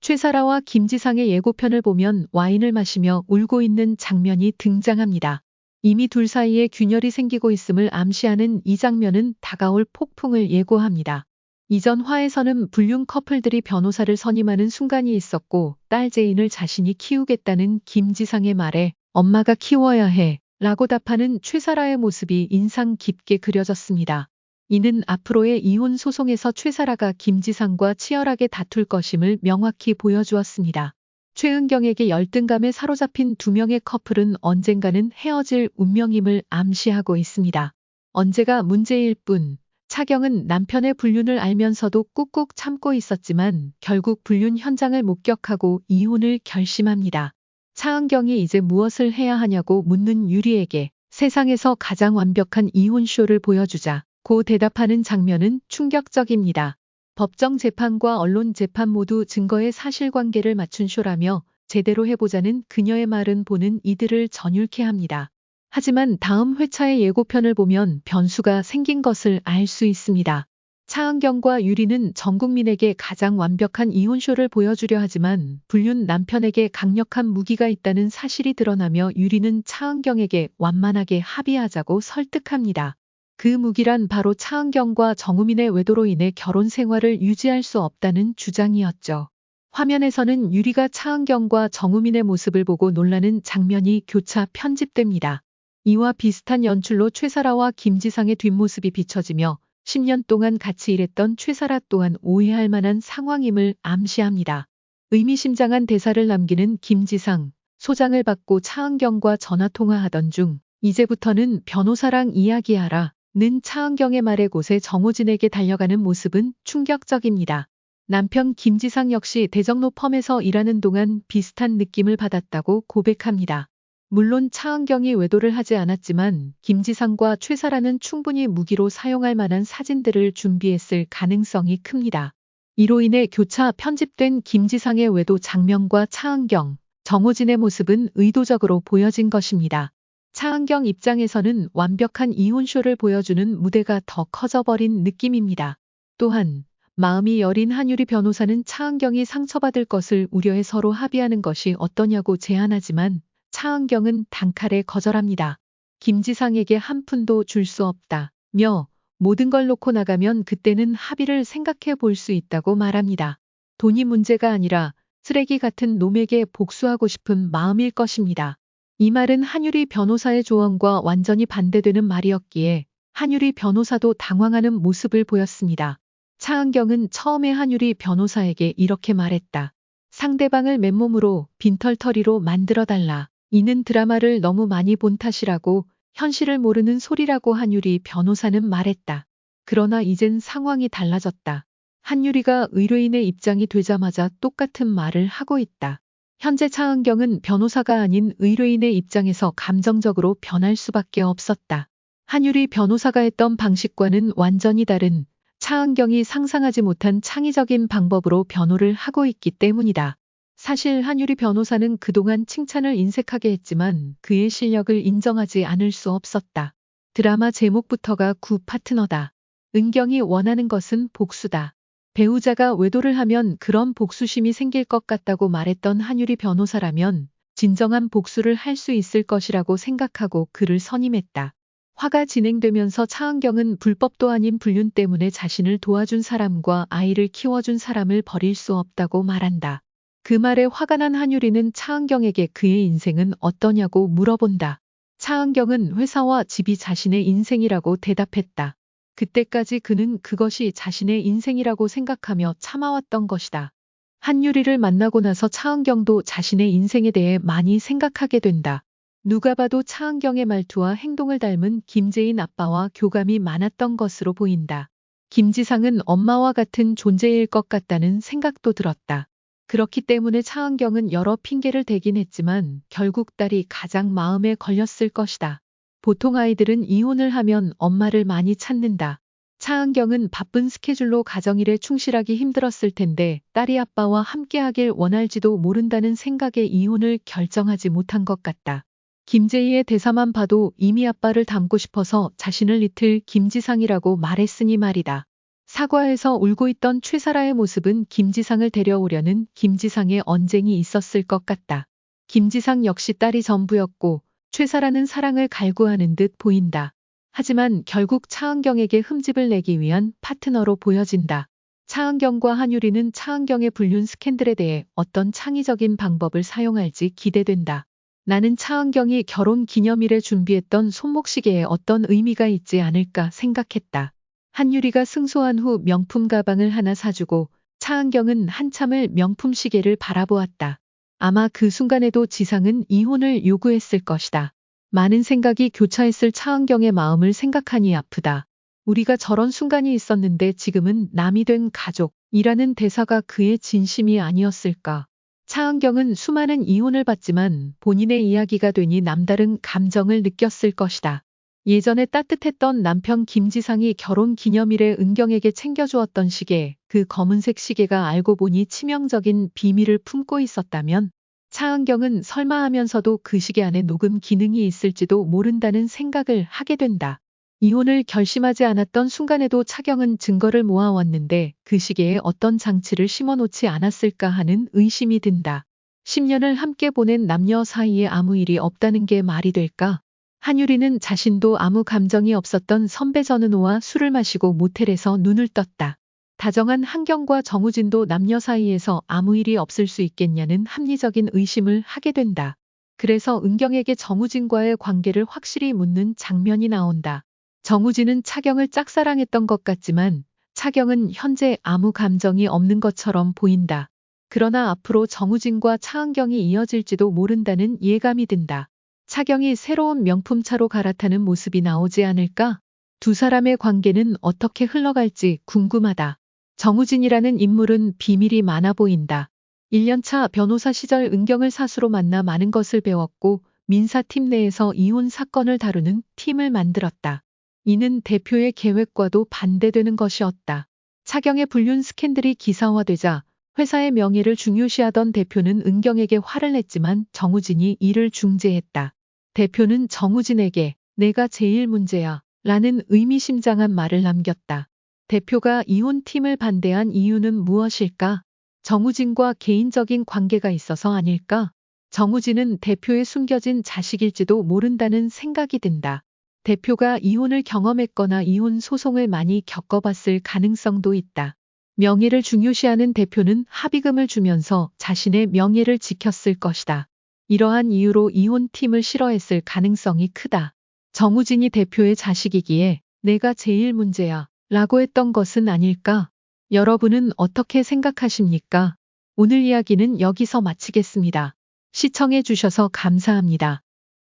최사라와 김지상의 예고편을 보면 와인을 마시며 울고 있는 장면이 등장합니다. 이미 둘 사이에 균열이 생기고 있음을 암시하는 이 장면은 다가올 폭풍을 예고합니다. 이전 화에서는 불륜 커플들이 변호사를 선임하는 순간이 있었고 딸 제인을 자신이 키우겠다는 김지상의 말에 엄마가 키워야 해 라고 답하는 최사라의 모습이 인상 깊게 그려졌습니다. 이는 앞으로의 이혼 소송에서 최사라가 김지상과 치열하게 다툴 것임을 명확히 보여주었습니다. 최은경에게 열등감에 사로잡힌 두 명의 커플은 언젠가는 헤어질 운명임을 암시하고 있습니다. 언제가 문제일 뿐 차경은 남편의 불륜을 알면서도 꾹꾹 참고 있었지만 결국 불륜 현장을 목격하고 이혼을 결심합니다. 차은경이 이제 무엇을 해야 하냐고 묻는 유리에게 세상에서 가장 완벽한 이혼쇼를 보여주자 고 대답하는 장면은 충격적입니다. 법정 재판과 언론 재판 모두 증거의 사실관계를 맞춘 쇼라며 제대로 해보자는 그녀의 말은 보는 이들을 전율케 합니다. 하지만 다음 회차의 예고편을 보면 변수가 생긴 것을 알 수 있습니다. 차은경과 유리는 전 국민에게 가장 완벽한 이혼쇼를 보여주려 하지만 불륜 남편에게 강력한 무기가 있다는 사실이 드러나며 유리는 차은경에게 완만하게 합의하자고 설득합니다. 그 무기란 바로 차은경과 정우민의 외도로 인해 결혼 생활을 유지할 수 없다는 주장이었죠. 화면에서는 유리가 차은경과 정우민의 모습을 보고 놀라는 장면이 교차 편집됩니다. 이와 비슷한 연출로 최사라와 김지상의 뒷모습이 비춰지며 10년 동안 같이 일했던 최사라 또한 오해할 만한 상황임을 암시합니다. 의미심장한 대사를 남기는 김지상, 소장을 받고 차은경과 전화통화하던 중 이제부터는 변호사랑 이야기하라 는 차은경의 말에 곳에 정호진에게 달려가는 모습은 충격적입니다. 남편 김지상 역시 대정로 펌에서 일하는 동안 비슷한 느낌을 받았다고 고백합니다. 물론 차은경이 외도를 하지 않았지만 김지상과 최사라는 충분히 무기로 사용할 만한 사진들을 준비했을 가능성이 큽니다. 이로 인해 교차 편집된 김지상의 외도 장면과 차은경, 정호진의 모습은 의도적으로 보여진 것입니다. 차은경 입장에서는 완벽한 이혼쇼를 보여주는 무대가 더 커져버린 느낌입니다. 또한 마음이 여린 한유리 변호사는 차은경이 상처받을 것을 우려해 서로 합의하는 것이 어떠냐고 제안하지만 차은경은 단칼에 거절합니다. 김지상에게 한 푼도 줄 수 없다며 모든 걸 놓고 나가면 그때는 합의를 생각해 볼 수 있다고 말합니다. 돈이 문제가 아니라 쓰레기 같은 놈에게 복수하고 싶은 마음일 것입니다. 이 말은 한유리 변호사의 조언과 완전히 반대되는 말이었기에 한유리 변호사도 당황하는 모습을 보였습니다. 차은경은 처음에 한유리 변호사에게 이렇게 말했다. 상대방을 맨몸으로 빈털터리로 만들어달라. 이는 드라마를 너무 많이 본 탓이라고 현실을 모르는 소리라고 한유리 변호사는 말했다. 그러나 이젠 상황이 달라졌다. 한유리가 의뢰인의 입장이 되자마자 똑같은 말을 하고 있다. 현재 차은경은 변호사가 아닌 의뢰인의 입장에서 감정적으로 변할 수밖에 없었다. 한유리 변호사가 했던 방식과는 완전히 다른 차은경이 상상하지 못한 창의적인 방법으로 변호를 하고 있기 때문이다. 사실 한유리 변호사는 그동안 칭찬을 인색하게 했지만 그의 실력을 인정하지 않을 수 없었다. 드라마 제목부터가 구 파트너다. 은경이 원하는 것은 복수다. 배우자가 외도를 하면 그런 복수심이 생길 것 같다고 말했던 한유리 변호사라면 진정한 복수를 할 수 있을 것이라고 생각하고 그를 선임했다. 화가 진행되면서 차은경은 불법도 아닌 불륜 때문에 자신을 도와준 사람과 아이를 키워준 사람을 버릴 수 없다고 말한다. 그 말에 화가 난 한유리는 차은경에게 그의 인생은 어떠냐고 물어본다. 차은경은 회사와 집이 자신의 인생이라고 대답했다. 그때까지 그는 그것이 자신의 인생이라고 생각하며 참아왔던 것이다. 한유리를 만나고 나서 차은경도 자신의 인생에 대해 많이 생각하게 된다. 누가 봐도 차은경의 말투와 행동을 닮은 김재인 아빠와 교감이 많았던 것으로 보인다. 김지상은 엄마와 같은 존재일 것 같다는 생각도 들었다. 그렇기 때문에 차은경은 여러 핑계를 대긴 했지만 결국 딸이 가장 마음에 걸렸을 것이다. 보통 아이들은 이혼을 하면 엄마를 많이 찾는다. 차은경은 바쁜 스케줄로 가정일에 충실하기 힘들었을 텐데 딸이 아빠와 함께하길 원할지도 모른다는 생각에 이혼을 결정하지 못한 것 같다. 김재희의 대사만 봐도 이미 아빠를 닮고 싶어서 자신을 이틀 김지상이라고 말했으니 말이다. 사과해서 울고 있던 최사라의 모습은 김지상을 데려오려는 김지상의 언쟁이 있었을 것 같다. 김지상 역시 딸이 전부였고 최사라는 사랑을 갈구하는 듯 보인다. 하지만 결국 차은경에게 흠집을 내기 위한 파트너로 보여진다. 차은경과 한유리는 차은경의 불륜 스캔들에 대해 어떤 창의적인 방법을 사용할지 기대된다. 나는 차은경이 결혼 기념일에 준비했던 손목시계에 어떤 의미가 있지 않을까 생각했다. 한유리가 승소한 후 명품 가방을 하나 사주고 차은경은 한참을 명품 시계를 바라보았다. 아마 그 순간에도 지상은 이혼을 요구했을 것이다. 많은 생각이 교차했을 차은경의 마음을 생각하니 아프다. 우리가 저런 순간이 있었는데 지금은 남이 된 가족이라는 대사가 그의 진심이 아니었을까. 차은경은 수많은 이혼을 받지만 본인의 이야기가 되니 남다른 감정을 느꼈을 것이다. 예전에 따뜻했던 남편 김지상이 결혼 기념일에 은경에게 챙겨주었던 시계, 그 검은색 시계가 알고 보니 치명적인 비밀을 품고 있었다면 차은경은 설마 하면서도 그 시계 안에 녹음 기능이 있을지도 모른다는 생각을 하게 된다. 이혼을 결심하지 않았던 순간에도 차경은 증거를 모아왔는데 그 시계에 어떤 장치를 심어놓지 않았을까 하는 의심이 든다. 10년을 함께 보낸 남녀 사이에 아무 일이 없다는 게 말이 될까? 한유리는 자신도 아무 감정이 없었던 선배 전은호와 술을 마시고 모텔에서 눈을 떴다. 다정한 한경과 정우진도 남녀 사이에서 아무 일이 없을 수 있겠냐는 합리적인 의심을 하게 된다. 그래서 은경에게 정우진과의 관계를 확실히 묻는 장면이 나온다. 정우진은 차경을 짝사랑했던 것 같지만 차경은 현재 아무 감정이 없는 것처럼 보인다. 그러나 앞으로 정우진과 차은경이 이어질지도 모른다는 예감이 든다. 차경이 새로운 명품차로 갈아타는 모습이 나오지 않을까? 두 사람의 관계는 어떻게 흘러갈지 궁금하다. 정우진이라는 인물은 비밀이 많아 보인다. 1년차 변호사 시절 은경을 사수로 만나 많은 것을 배웠고 민사팀 내에서 이혼 사건을 다루는 팀을 만들었다. 이는 대표의 계획과도 반대되는 것이었다. 차경의 불륜 스캔들이 기사화되자 회사의 명예를 중요시하던 대표는 은경에게 화를 냈지만 정우진이 이를 중재했다. 대표는 정우진에게 내가 제일 문제야 라는 의미심장한 말을 남겼다. 대표가 이혼팀을 반대한 이유는 무엇일까? 정우진과 개인적인 관계가 있어서 아닐까? 정우진은 대표의 숨겨진 자식일지도 모른다는 생각이 든다. 대표가 이혼을 경험했거나 이혼 소송을 많이 겪어봤을 가능성도 있다. 명예를 중요시하는 대표는 합의금을 주면서 자신의 명예를 지켰을 것이다. 이러한 이유로 이혼팀을 싫어했을 가능성이 크다. 정우진이 대표의 자식이기에 내가 제일 문제야 라고 했던 것은 아닐까? 여러분은 어떻게 생각하십니까? 오늘 이야기는 여기서 마치겠습니다. 시청해 주셔서 감사합니다.